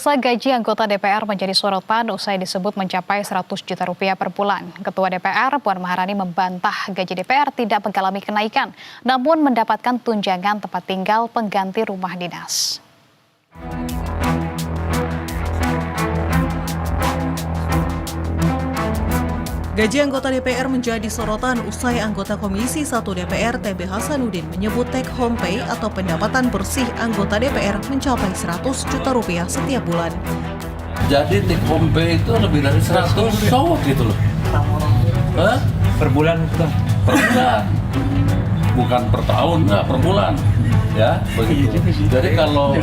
Gaji anggota DPR menjadi sorotan usai disebut mencapai 100 juta rupiah per bulan. Ketua DPR Puan Maharani membantah gaji DPR tidak mengalami kenaikan, namun mendapatkan tunjangan tempat tinggal pengganti rumah dinas. Gaji anggota DPR menjadi sorotan usai anggota Komisi 1 DPR TB Hasanuddin menyebut take home pay atau pendapatan bersih anggota DPR mencapai 100 juta rupiah setiap bulan. Jadi take home pay itu lebih dari 100 gitu loh. Hah? Per bulan Bang? Per bulan. Bukan per tahun, enggak, per bulan. Ya, begitu. Jadi kalau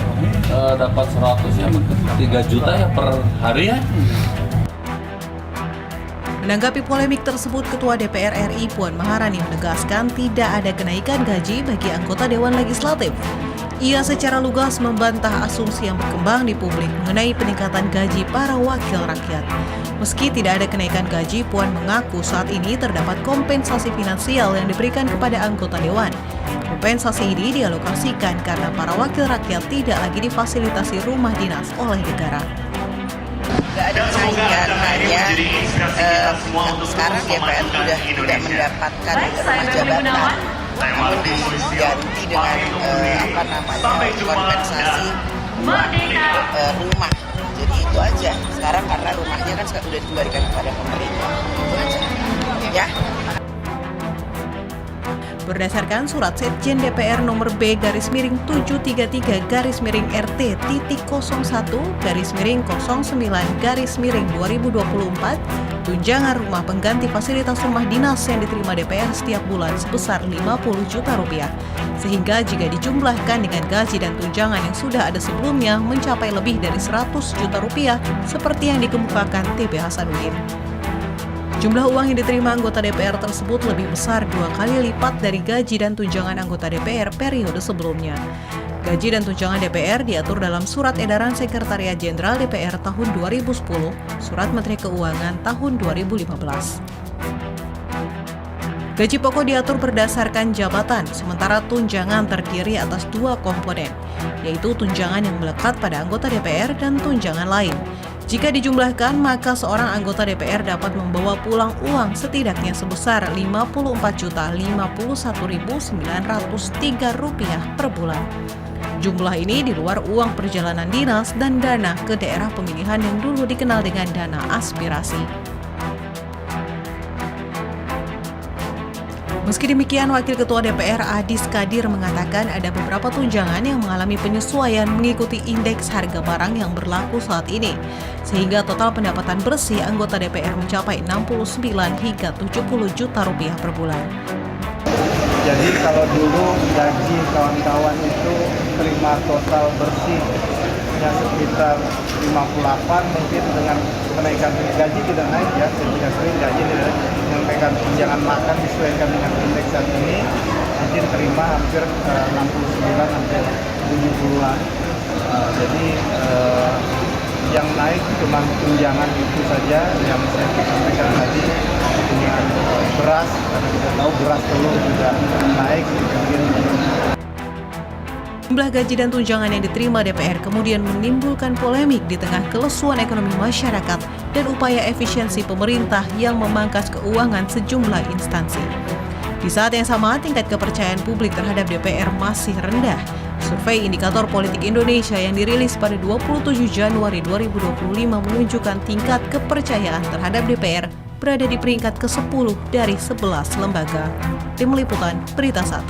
dapat 100 ya 3 juta ya per hari ya. Menanggapi polemik tersebut, Ketua DPR RI Puan Maharani menegaskan tidak ada kenaikan gaji bagi anggota Dewan Legislatif. Ia secara lugas membantah asumsi yang berkembang di publik mengenai peningkatan gaji para wakil rakyat. Meski tidak ada kenaikan gaji, Puan mengaku saat ini terdapat kompensasi finansial yang diberikan kepada anggota Dewan. Kompensasi ini dialokasikan karena para wakil rakyat tidak lagi difasilitasi rumah dinas oleh negara. Nggak ada kenaikan, hanya sekarang DPR sudah tidak mendapatkan rumah jabatan, namun diganti dengan kompensasi rumah. Jadi itu aja. Sekarang karena rumahnya kan sudah dikembalikan kepada pemerintah. Itu aja. Ya. Berdasarkan surat Sekjen DPR nomor B-733-RT-01-09-2024, tunjangan rumah pengganti fasilitas rumah dinas yang diterima DPR setiap bulan sebesar 50 juta rupiah. Sehingga jika dijumlahkan dengan gaji dan tunjangan yang sudah ada sebelumnya mencapai lebih dari 100 juta rupiah seperti yang dikemukakan TB Hasanuddin. Jumlah uang yang diterima anggota DPR tersebut lebih besar 2 kali lipat dari gaji dan tunjangan anggota DPR periode sebelumnya. Gaji dan tunjangan DPR diatur dalam Surat Edaran Sekretariat Jenderal DPR tahun 2010, Surat Menteri Keuangan tahun 2015. Gaji pokok diatur berdasarkan jabatan, sementara tunjangan terdiri atas 2 komponen, yaitu tunjangan yang melekat pada anggota DPR dan tunjangan lain. Jika dijumlahkan, maka seorang anggota DPR dapat membawa pulang uang setidaknya sebesar Rp54.051.903 per bulan. Jumlah ini di luar uang perjalanan dinas dan dana ke daerah pemilihan yang dulu dikenal dengan dana aspirasi. Meski demikian, Wakil Ketua DPR Adis Kadir mengatakan ada beberapa tunjangan yang mengalami penyesuaian mengikuti indeks harga barang yang berlaku saat ini, sehingga total pendapatan bersih anggota DPR mencapai 69 hingga 70 juta rupiah per bulan. Jadi kalau dulu gaji kawan-kawan itu terima total bersih ya sekitar 58, mungkin dengan kenaikan gaji tidak naik ya, ketika sering gaji menyampaikan tunjangan makan disesuaikan dengan indeks saat ini, mungkin terima hampir 69 hampir 70-an. Jadi yang naik cuma tunjangan itu saja yang saya sampaikan tadi, tunjangan beras, karena kita tahu beras telur juga naik mungkin. Jumlah gaji dan tunjangan yang diterima DPR kemudian menimbulkan polemik di tengah kelesuan ekonomi masyarakat dan upaya efisiensi pemerintah yang memangkas keuangan sejumlah instansi. Di saat yang sama, tingkat kepercayaan publik terhadap DPR masih rendah. Survei Indikator Politik Indonesia yang dirilis pada 27 Januari 2025 menunjukkan tingkat kepercayaan terhadap DPR berada di peringkat ke-10 dari 11 lembaga. Tim Liputan Berita 1.